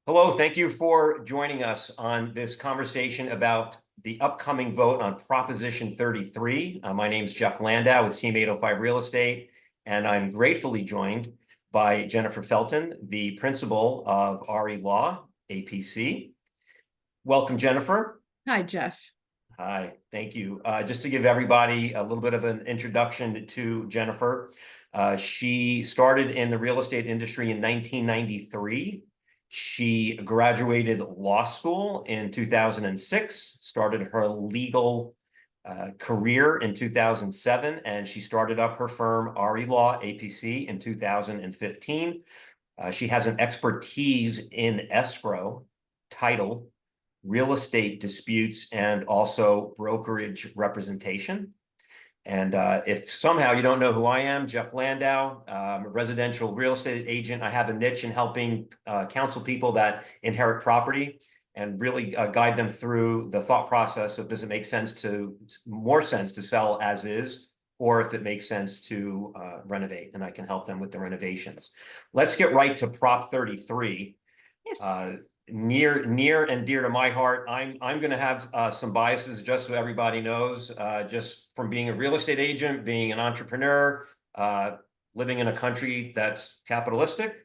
Hello, thank you for joining us on this conversation about the upcoming vote on Proposition 33. My name is Jeff Landau with Team 805 Real Estate, and I'm gratefully joined by Jennifer Felten, the principal of RE Law, APC. Welcome, Jennifer. Hi, Jeff. Hi, thank you. Just to give everybody a little bit of an introduction to Jennifer, she started in the real estate industry in 1993. She graduated law school in 2006, started her legal career in 2007, and she started up her firm, RE Law, APC, in 2015. She has an expertise in escrow, title, real estate disputes, and also brokerage representation. And if somehow you don't know who I am, Jeff Landau, I'm a residential real estate agent. I have a niche in helping counsel people that inherit property and really guide them through the thought process of, does it make more sense to sell as is, or if it makes sense to renovate, and I can help them with the renovations. Let's get right to Prop 33. Yes. Near and dear to my heart. I'm going to have some biases, just so everybody knows, just from being a real estate agent, being an entrepreneur, living in a country that's capitalistic,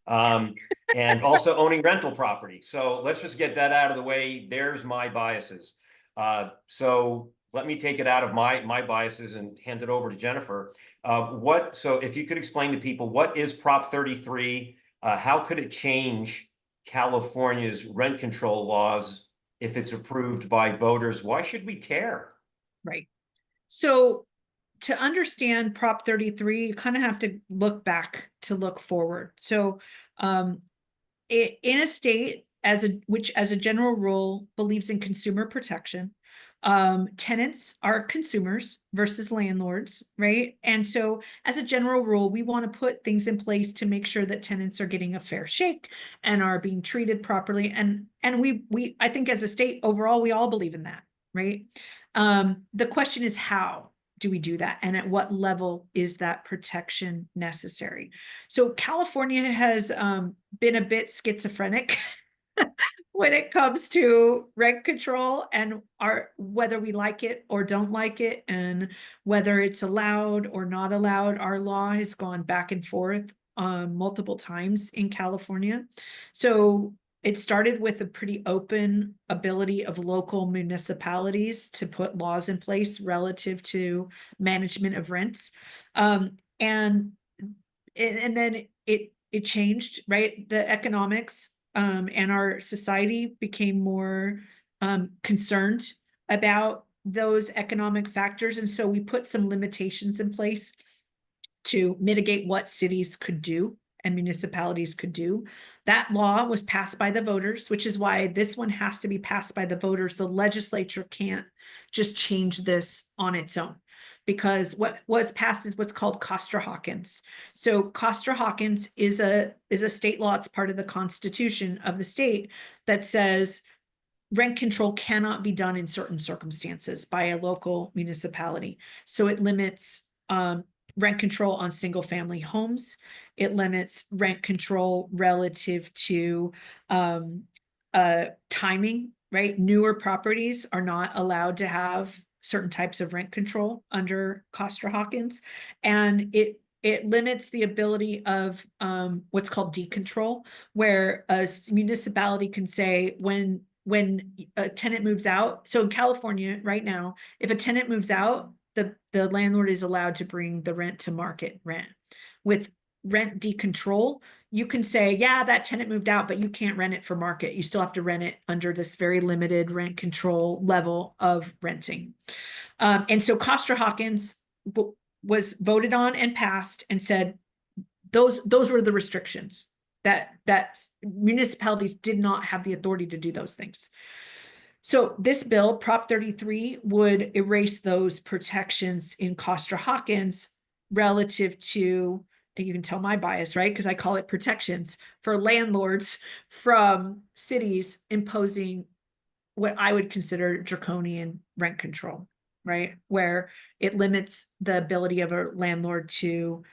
and also owning rental property. So let's just get that out of the way. There's my biases. So let me take it out of my biases and hand it over to Jennifer. So if you could explain to people, what is Prop 33? How could it change California's rent control laws if it's approved by voters? Why should we care? Right. So to understand Prop 33, you kind of have to look back to look forward. So in a state which as a general rule believes in consumer protection, tenants are consumers versus landlords, right? And so as a general rule, we want to put things in place to make sure that tenants are getting a fair shake and are being treated properly. And we I think as a state overall, we all believe in that, right? The question is, how do we do that? And at what level is that protection necessary? So California has been a bit schizophrenic when it comes to rent control and whether we like it or don't like it, and whether it's allowed or not allowed. Our law has gone back and forth multiple times in California. So it started with a pretty open ability of local municipalities to put laws in place relative to management of rents. And then it changed, right? The economics and our society became more concerned about those economic factors. And so we put some limitations in place to mitigate what cities could do and municipalities could do. That law was passed by the voters, which is why this one has to be passed by the voters. The legislature can't just change this on its own, because what was passed is what's called Coster-Hawkins. So Coster-Hawkins is a state law. It's part of the Constitution of the state that says rent control cannot be done in certain circumstances by a local municipality. So it limits rent control on single family homes. It limits rent control relative to timing, right? Newer properties are not allowed to have certain types of rent control under Coster-Hawkins. And it limits the ability of what's called decontrol, where a municipality can say when a tenant moves out. So in California right now, if a tenant moves out, the landlord is allowed to bring the rent to market rent. With rent decontrol, you can say, yeah, that tenant moved out, but you can't rent it for market. You still have to rent it under this very limited rent control level of renting. And so Coster-Hawkins was voted on and passed and said those were the restrictions, that municipalities did not have the authority to do those things. So this bill, Prop 33, would erase those protections in Coster-Hawkins relative to, and you can tell my bias, right? Because I call it protections for landlords from cities imposing what I would consider draconian rent control, right? Where it limits the ability of a landlord to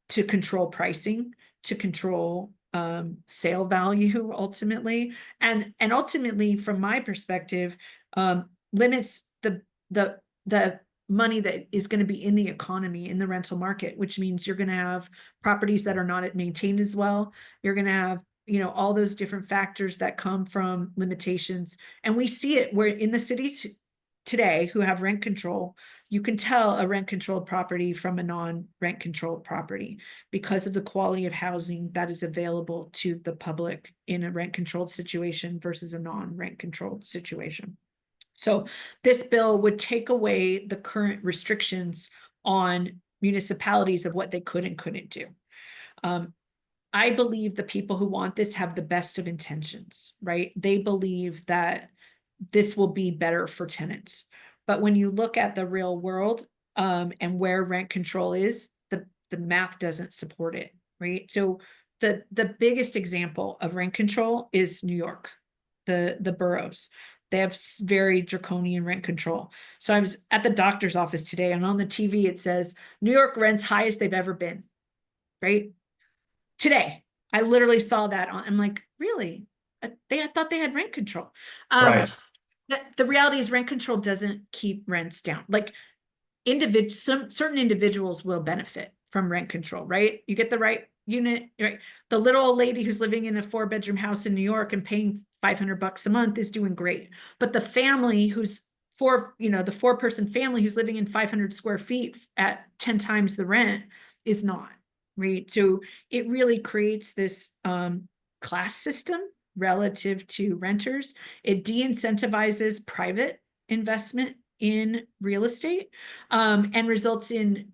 control pricing, to control sale value ultimately, and ultimately from my perspective, limits the money that is going to be in the economy, in the rental market, which means you're going to have properties that are not maintained as well. You're going to have, you know, all those different factors that come from limitations. And we see it where in the cities today who have rent control, you can tell a rent controlled property from a non-rent controlled property because of the quality of housing that is available to the public in a rent controlled situation versus a non-rent controlled situation. So this bill would take away the current restrictions on municipalities of what they could and couldn't do. I believe the people who want this have the best of intentions, right? They believe that this will be better for tenants. But when you look at the real world, and where rent control is, the math doesn't support it, right? So the biggest example of rent control is New York, the boroughs. They have very draconian rent control. So I was at the doctor's office today, and on the TV it says New York rents highest they've ever been, right? Today, I literally saw that on. I'm like, really? I thought they had rent control. Right. The reality is rent control doesn't keep rents down. Like certain individuals will benefit from rent control, right? You get the right unit, right? The little old lady who's living in a 4-bedroom house in New York and paying $500 a month is doing great. But the family who's the 4-person family who's living in 500 square feet at 10 times the rent is not, right? So it really creates this class system relative to renters. It de-incentivizes private investment in real estate, and results in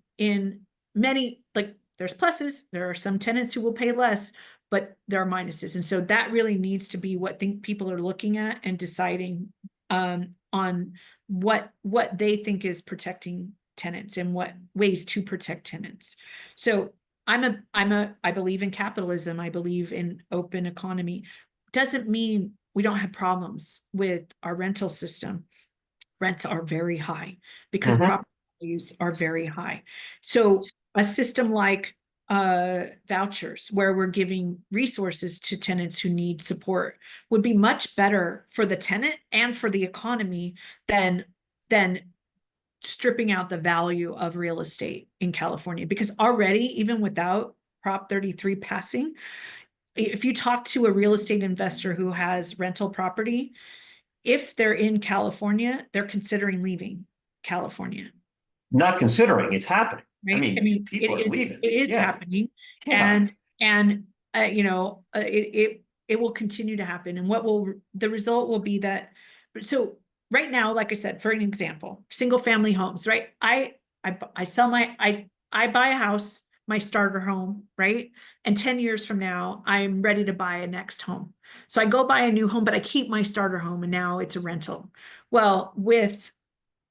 many, like, there's pluses, there are some tenants who will pay less, but there are minuses. And so that really needs to be what people are looking at and deciding on what they think is protecting tenants and what ways to protect tenants. So I believe in capitalism. I believe in open economy. Doesn't mean we don't have problems with our rental system. Rents are very high because Mhm. property values are very high. So a system like vouchers, where we're giving resources to tenants who need support, would be much better for the tenant and for the economy than stripping out the value of real estate in California. Because already, even without Prop 33 passing, if you talk to a real estate investor who has rental property, if they're in California, they're considering leaving California, Not considering it's happening. I right? I mean, mean, people are leaving. it is Yeah. happening, Yeah. and it will continue to happen. And the result will be that. So right now, like I said, for an example, single family homes, right? I sell I buy a house, my starter home, right? And 10 years from now, I'm ready to buy a next home. So I go buy a new home, but I keep my starter home and now it's a rental. Well,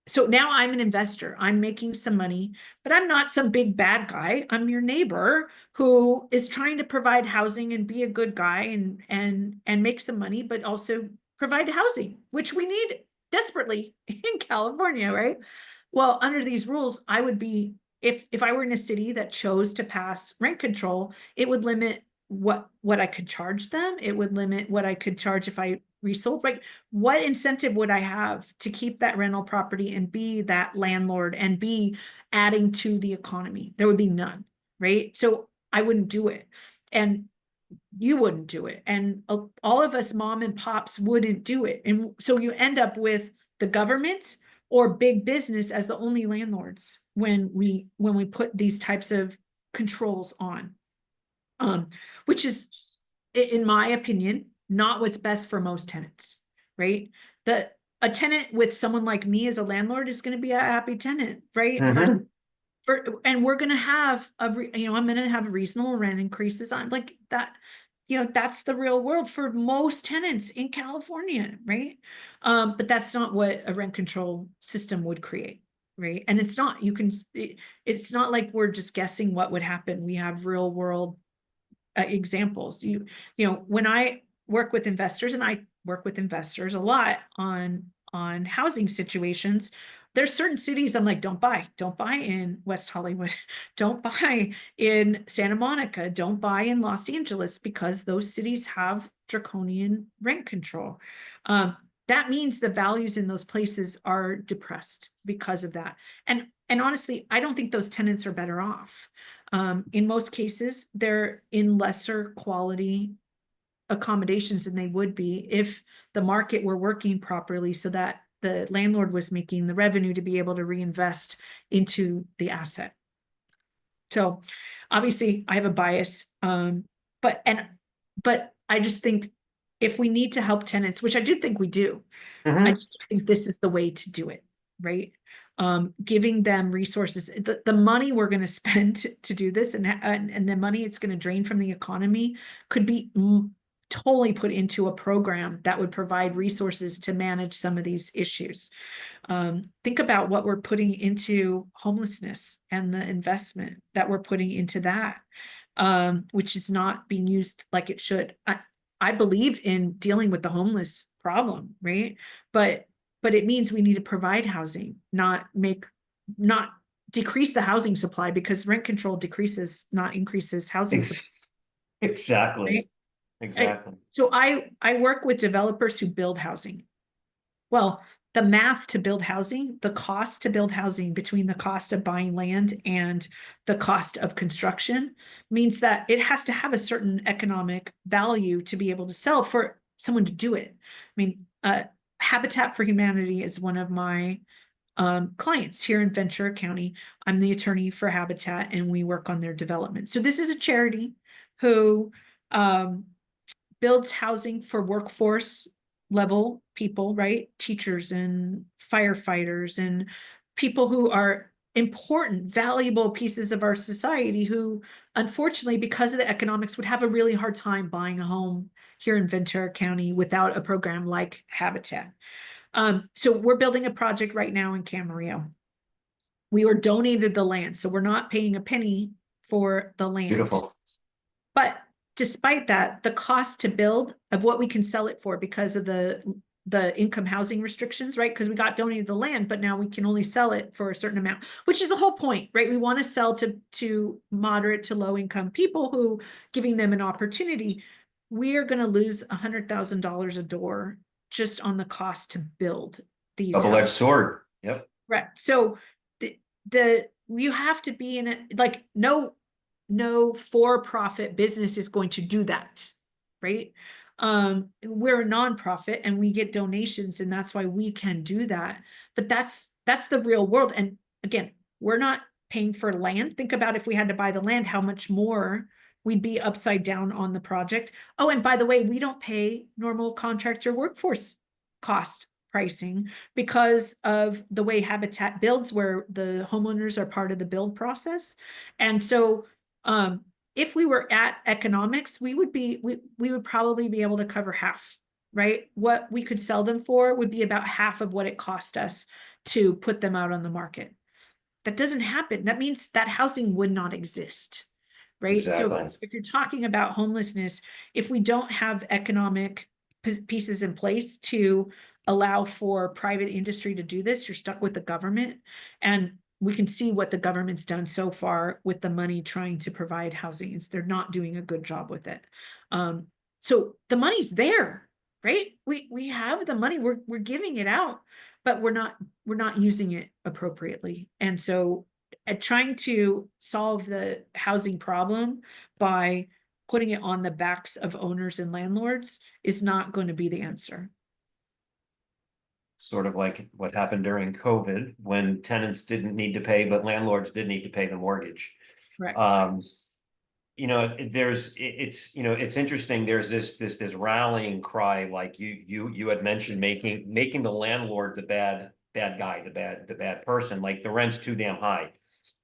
so now I'm an investor. I'm making some money, but I'm not some big bad guy. I'm your neighbor who is trying to provide housing and be a good guy and make some money, but also provide housing, which we need desperately in California, right? Well, under these rules, I would be, if I were in a city that chose to pass rent control, it would limit what I could charge them. It would limit what I could charge if I resold, right? What incentive would I have to keep that rental property and be that landlord and be adding to the economy? There would be none, right? So I wouldn't do it. And you wouldn't do it. And all of us mom and pops wouldn't do it. And so you end up with the government or big business as the only landlords when we put these types of controls on, which is, in my opinion, not what's best for most tenants, right? A tenant with someone like me as a landlord is going to be a happy tenant, right? Mhm. And we're going to have I'm going to have reasonable rent increases on like that. That's the real world for most tenants in California, right? But that's not what a rent control system would create, right? And it's not, it's not like we're just guessing what would happen. We have real world examples. When I work with investors, and I work with investors a lot on housing situations, there's certain cities I'm like, don't buy in West Hollywood, don't buy in Santa Monica, don't buy in Los Angeles, because those cities have draconian rent control. That means the values in those places are depressed because of that. And honestly, I don't think those tenants are better off. In most cases, they're in lesser quality accommodations than they would be if the market were working properly, so that the landlord was making the revenue to be able to reinvest into the asset. So obviously I have a bias, but I just think if we need to help tenants, which I do think we do, I just think this is the way to do it, right? Giving them resources, the money we're going to spend to do this, and the money it's going to drain from the economy could be totally put into a program that would provide resources to manage some of these issues. Think about what we're putting into homelessness and the investment that we're putting into that, which is not being used like it should. I believe in dealing with the homeless problem, right? But it means we need to provide housing, not decrease the housing supply, because rent control decreases, not increases housing supply. Exactly. Right? Exactly. So I work with developers who build housing. Well, the math to build housing, the cost to build housing between the cost of buying land and the cost of construction means that it has to have a certain economic value to be able to sell for someone to do it. I mean, Habitat for Humanity is one of my clients here in Ventura County. I'm the attorney for Habitat, and we work on their development. So this is a charity who builds housing for workforce level people, right? Teachers and firefighters and people who are important, valuable pieces of our society who, unfortunately, because of the economics, would have a really hard time buying a home here in Ventura County without a program like Habitat. So we're building a project right now in Camarillo. We were donated the land, so we're not paying a penny for the land. Beautiful. But despite that, the cost to build of what we can sell it for, because of the income housing restrictions, right? Because we got donated the land, but now we can only sell it for a certain amount, which is the whole point, right? We want to sell to moderate to low income people, who giving them an opportunity. We are going to lose $100,000 a door just on the cost to build these Double-edged houses. sword. Yep. Right. So you have to be in it, like no for-profit business is going to do that, right? We're a nonprofit and we get donations, and that's why we can do that. But that's the real world. And again, we're not paying for land. Think about if we had to buy the land, how much more we'd be upside down on the project. Oh, and by the way, we don't pay normal contractor workforce cost pricing because of the way Habitat builds, where the homeowners are part of the build process. And so if we were at economics, we would probably be able to cover half, right? What we could sell them for would be about half of what it cost us to put them out on the market. That doesn't happen. That means that housing would not exist, right? Exactly. So if you're talking about homelessness, if we don't have economic pieces in place to allow for private industry to do this, you're stuck with the government. And we can see what the government's done so far with the money trying to provide housing. They're not doing a good job with it. So the money's there, right? We have the money, we're giving it out, but we're not using it appropriately. And so trying to solve the housing problem by putting it on the backs of owners and landlords is not going to be the answer. Sort of like what happened during COVID, when tenants didn't need to pay, but landlords did need to pay the mortgage. Correct. It's interesting. There's this rallying cry, like you had mentioned, making the landlord the bad guy, the bad person. Like the rent's too damn high.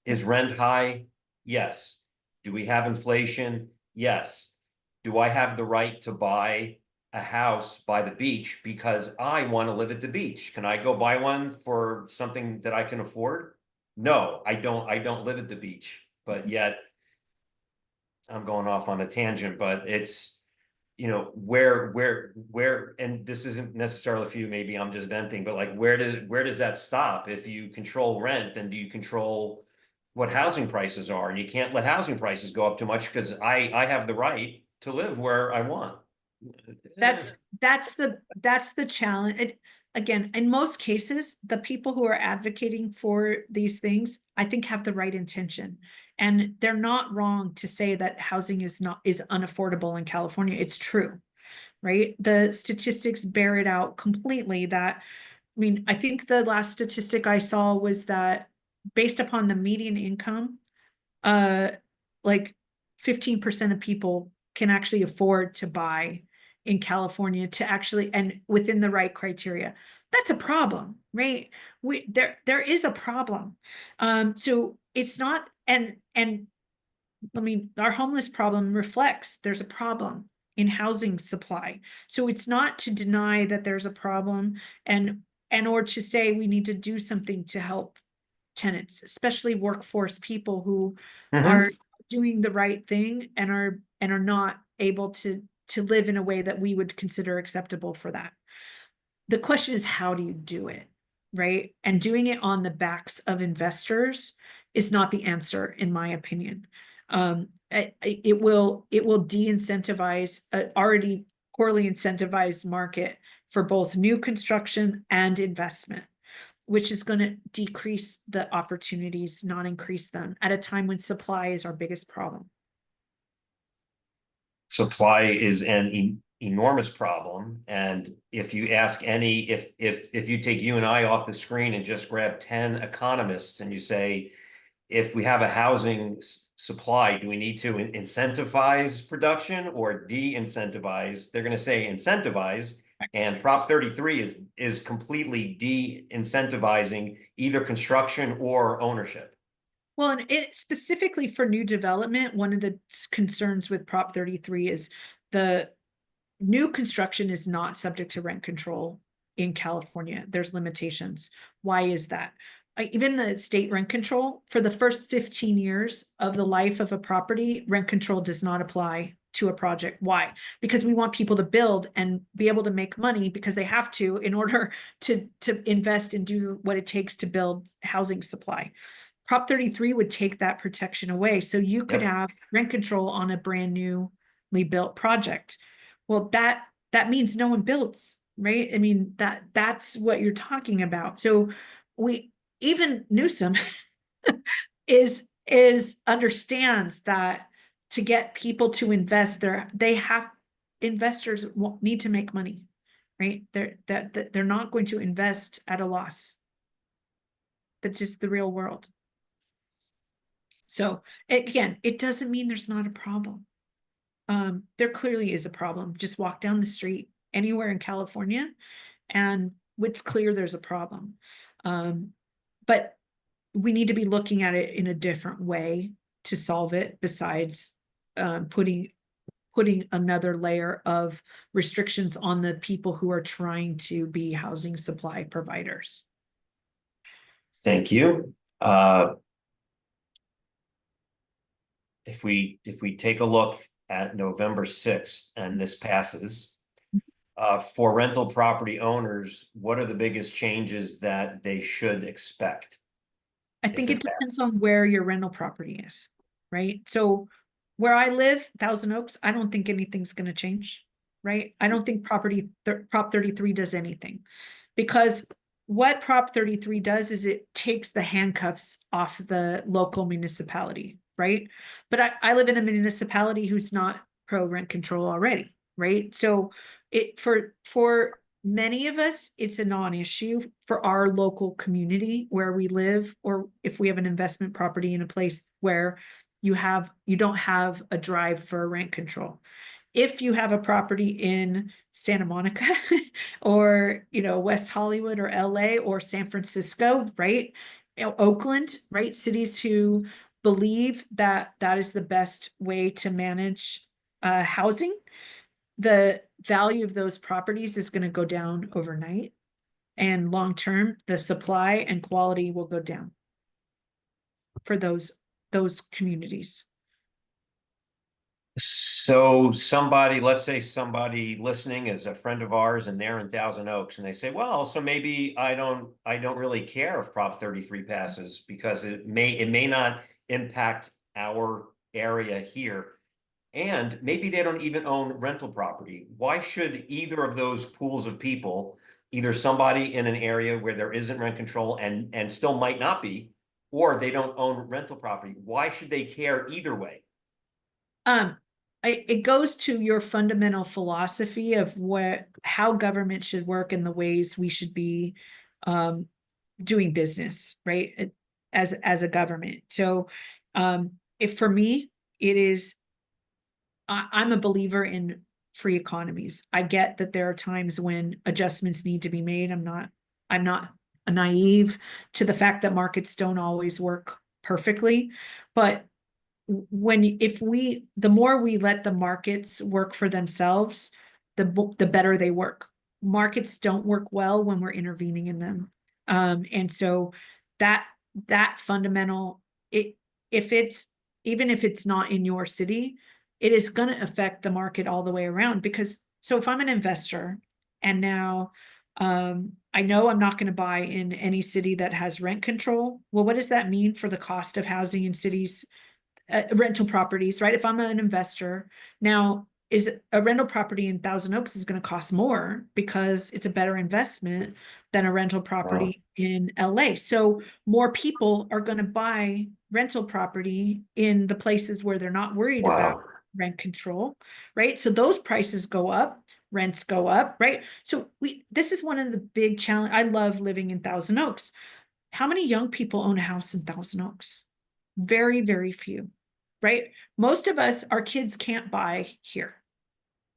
Is rent high? Yes. Do we have inflation? Yes. Do I have the right to buy a house by the beach because I want to live at the beach? Can I go buy one for something that I can afford? No, I don't live at the beach, but yet I'm going off on a tangent, but and this isn't necessarily for you, maybe I'm just venting, but like, where does that stop? If you control rent, then do you control what housing prices are? And you can't let housing prices go up too much because I have the right to live where I want. That's the challenge. Again, in most cases, the people who are advocating for these things, I think, have the right intention. And they're not wrong to say that housing is unaffordable in California. It's true, right? The statistics bear it out completely that, I mean, I think the last statistic I saw was that based upon the median income, uh, like 15% of people can actually afford to buy in California, to actually, and within the right criteria. That's a problem, right? There is a problem. So it's not, and I mean, our homeless problem reflects there's a problem in housing supply. So it's not to deny that there's a problem, and or to say we need to do something to help tenants, especially workforce people who Mhm. are doing the right thing and are not able to live in a way that we would consider acceptable for that. The question is, how do you do it, right? And doing it on the backs of investors is not the answer, in my opinion. It will de-incentivize an already poorly incentivized market for both new construction and investment, which is going to decrease the opportunities, not increase them, at a time when supply is our biggest problem. Supply is an enormous problem, and if you ask any, if you take you and I off the screen and just grab 10 economists and you say, if we have a housing supply, do we need to incentivize production or de-incentivize? They're going to say incentivize, and Prop 33 is completely de-incentivizing either construction or ownership. Well, and it specifically for new development, one of the concerns with Prop 33 is the new construction is not subject to rent control in California. There's limitations. Why is that? Even the state rent control, for the first 15 years of the life of a property, rent control does not apply to a project. Why? Because we want people to build and be able to make money, because they have to, in order to invest and do what it takes to build housing supply. Prop 33 would take that protection away. So you could Yep. have rent control on a brand newly built project. Well, that means no one builds, right? I mean, that's what you're talking about. So we, even Newsom is understands that to get people to invest there, investors need to make money, right? They're not going to invest at a loss. That's just the real world. So again, it doesn't mean there's not a problem. There clearly is a problem. Just walk down the street anywhere in California and it's clear there's a problem. But we need to be looking at it in a different way to solve it, besides putting another layer of restrictions on the people who are trying to be housing supply providers. Thank you. If we take a look at November 6th and this passes, for rental property owners, what are the biggest changes that they should expect I if think it it depends passes? on where your rental property is, right? So where I live, Thousand Oaks, I don't think anything's going to change, right? I don't think Prop 33 does anything, because what Prop 33 does is it takes the handcuffs off the local municipality, right? But I live in a municipality who's not pro rent control already, right? So for many of us, it's a non-issue. For our local community where we live, or if we have an investment property in a place where you don't have a drive for rent control. If you have a property in Santa Monica or, West Hollywood or LA or San Francisco, right? Oakland, right? Cities who believe that that is the best way to manage housing, the value of those properties is going to go down overnight, and long term the supply and quality will go down for those communities. So somebody, let's say somebody listening is a friend of ours and they're in Thousand Oaks and they say, well, so maybe I don't really care if Prop 33 passes because it may not impact our area here. And maybe they don't even own rental property. Why should either of those pools of people, either somebody in an area where there isn't rent control and still might not be, or they don't own rental property, why should they care either way? Um, it goes to your fundamental philosophy of how government should work and the ways we should be um, doing business, right? As a government. So, if for me, it is, I'm a believer in free economies. I get that there are times when adjustments need to be made. I'm not naive to the fact that markets don't always work perfectly, but the more we let the markets work for themselves, the better they work. Markets don't work well when we're intervening in them. And so that that fundamental, it if it's even if it's not in your city, it is going to affect the market all the way around. Because so if I'm an investor and now I know I'm not going to buy in any city that has rent control. Well, what does that mean for the cost of housing in cities, rental properties, right? If I'm an investor now, is a rental property in Thousand Oaks is going to cost more because it's a better investment than a rental Wow. property in LA. So more people are going to buy rental property in the places where they're not worried about Wow. rent control, right? So those prices go up, rents go up, right? So this is one of the big challenge. I love living in Thousand Oaks. How many young people own a house in Thousand Oaks? Very, very few, right? Most of us, our kids can't buy here,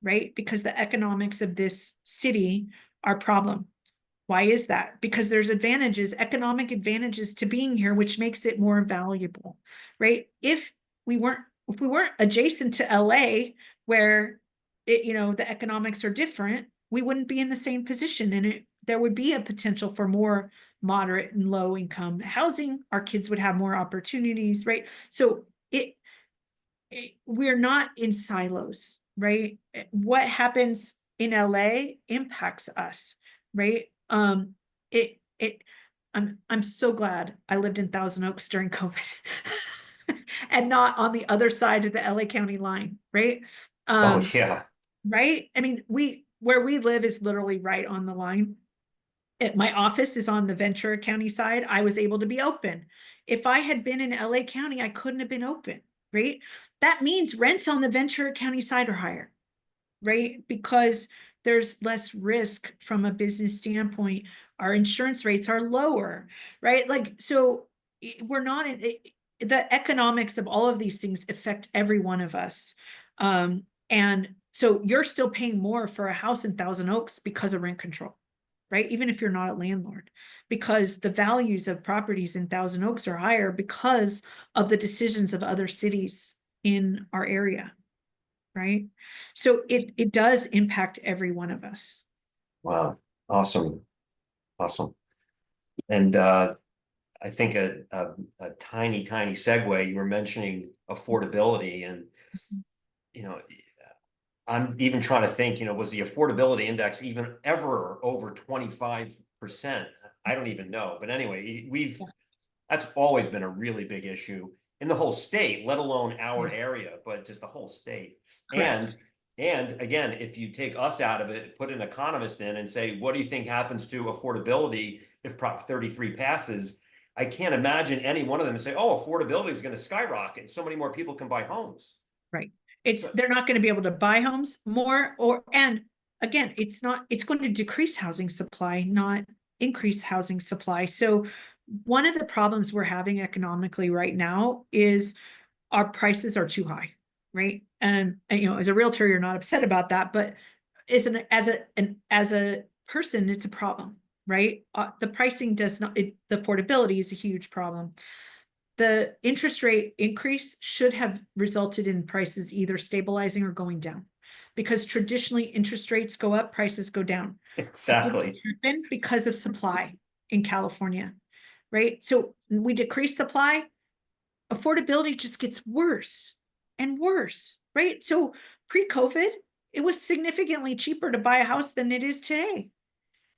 right? Because the economics of this city are a problem. Why is that? Because there's advantages, economic advantages to being here, which makes it more valuable, right? If we weren't adjacent to LA, where the economics are different, we wouldn't be in the same position, and there would be a potential for more moderate and low income housing. Our kids would have more opportunities, right? So we're not in silos, right? What happens in LA impacts us, right? It it I'm so glad I lived in Thousand Oaks during COVID and not on the other side of the LA County line, right? Oh Um, yeah. right? I mean, where we live is literally right on the line. My office is on the Ventura County side. I was able to be open. If I had been in LA County, I couldn't have been open, right? That means rents on the Ventura County side are higher, right? Because there's less risk from a business standpoint. Our insurance rates are lower, right? Like, so we're not in the economics of all of these things affect every one of us. And so you're still paying more for a house in Thousand Oaks because of rent control, right? Even if you're not a landlord, because the values of properties in Thousand Oaks are higher because of the decisions of other cities in our area, right? So it does impact every one of us. Wow. Awesome. Awesome. And I think a tiny, tiny segue, you were mentioning affordability and, you know, I'm even trying to think, was the affordability index even ever over 25%? I don't even know. But anyway, Yeah. that's always been a really big issue in the whole state, let alone our Yes, area, but just the whole state. correct. And again, if you take us out of it, put an economist in and say, what do you think happens to affordability if Prop 33 passes? I can't imagine any one of them say, oh, affordability is going to skyrocket. So many more people can buy homes. Right. So, They're not going to be able to buy homes more, and again, it's going to decrease housing supply, not increase housing supply. So one of the problems we're having economically right now is our prices are too high, right? And as a realtor, you're not upset about that, but as a person, it's a problem, right? The pricing does not, the affordability is a huge problem. The interest rate increase should have resulted in prices either stabilizing or going down, because traditionally interest rates go up, prices go down. Didn't exactly. happen because of supply in California, right? So we decrease supply, affordability just gets worse and worse. right? So pre-COVID, it was significantly cheaper to buy a house than it is today,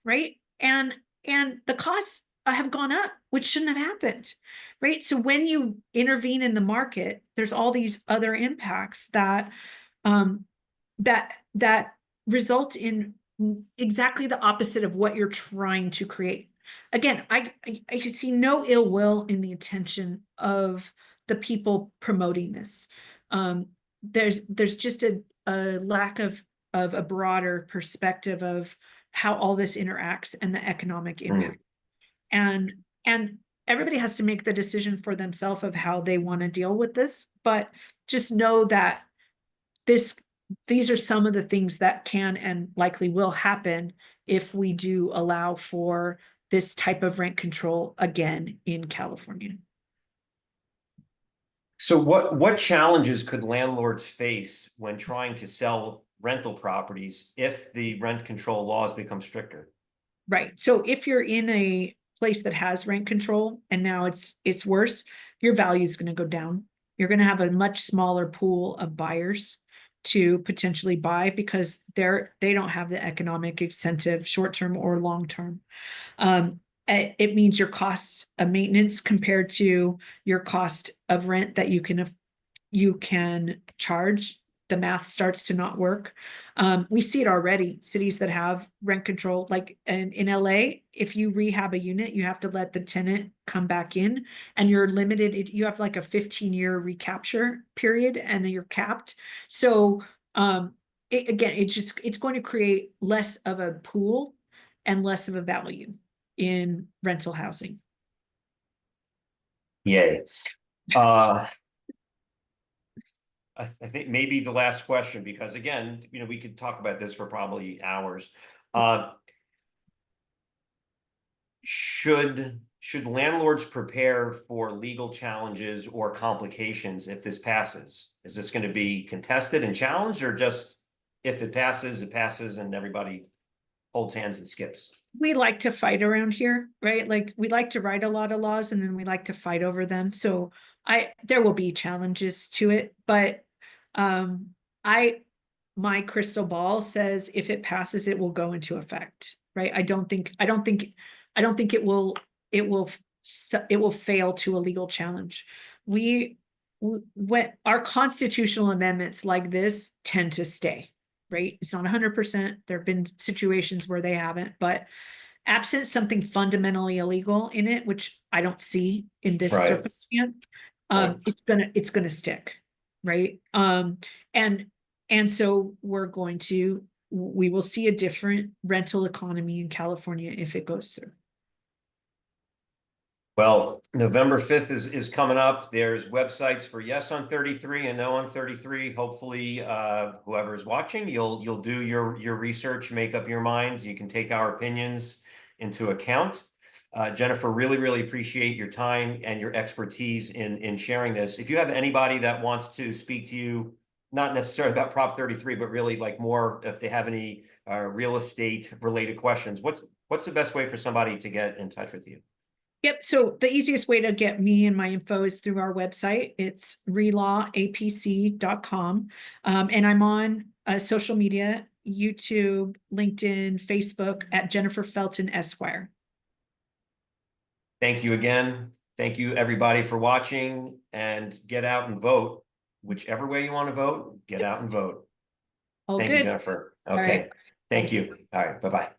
right? And the costs have gone up, which shouldn't have happened, right? So when you intervene in the market, there's all these other impacts that um, that result in exactly the opposite of what you're trying to create. Again, I see no ill will in the intention of the people promoting this. There's just a lack of a broader perspective of how all this interacts and the economic impact. And and everybody has to make the decision for themselves of how they want to deal with this, but just know that this these are some of the things that can and likely will happen if we do allow for this type of rent control again in California. So what challenges could landlords face when trying to sell rental properties if the rent control laws become stricter? Right. So if you're in a place that has rent control and now it's worse, your value is going to go down. You're going to have a much smaller pool of buyers to potentially buy because they don't have the economic incentive, short term or long term. It means your cost of maintenance compared to your cost of rent that you can charge, the math starts to not work. We see it already. Cities that have rent control, like in LA, if you rehab a unit, you have to let the tenant come back in, and you're limited. You have like a 15-year recapture period, and you're capped. So again, it's going to create less of a pool and less of a value in rental housing. Yay. I think maybe the last question, because again, we could talk about this for probably hours. Should landlords prepare for legal challenges or complications if this passes? Is this going to be contested and challenged, or just if it passes and everybody holds hands and skips? We like to fight around here, right? Like we like to write a lot of laws and then we like to fight over them. So there will be challenges to it, but um I my crystal ball says if it passes, it will go into effect, right? I don't think it will fail to a legal challenge. We when our constitutional amendments like this tend to stay, right? It's not 100%. There have been situations where they haven't, but absent something fundamentally illegal in it, which I don't see in this Right. circumstance, Right. it's gonna stick, right? And so we will see a different rental economy in California if it goes through. Well, November 5th is coming up. There's websites for yes on 33 and no on 33. Hopefully, whoever's watching, you'll do your research, make up your minds. You can take our opinions into account. Jennifer, really appreciate your time and your expertise in sharing this. If you have anybody that wants to speak to you, not necessarily about Prop 33, but really like more if they have any real estate related questions, what's the best way for somebody to get in touch with you? Yep. So the easiest way to get me and my info is through our website. It's relawapc.com. And I'm on social media, YouTube, LinkedIn, Facebook at Jennifer Felten Esquire. Thank you again. Thank you everybody for watching, and get out and vote. Whichever way you want to vote, get out and vote. All Thank good. you, Jennifer. All Okay. right. Thank you. All right. Bye-bye.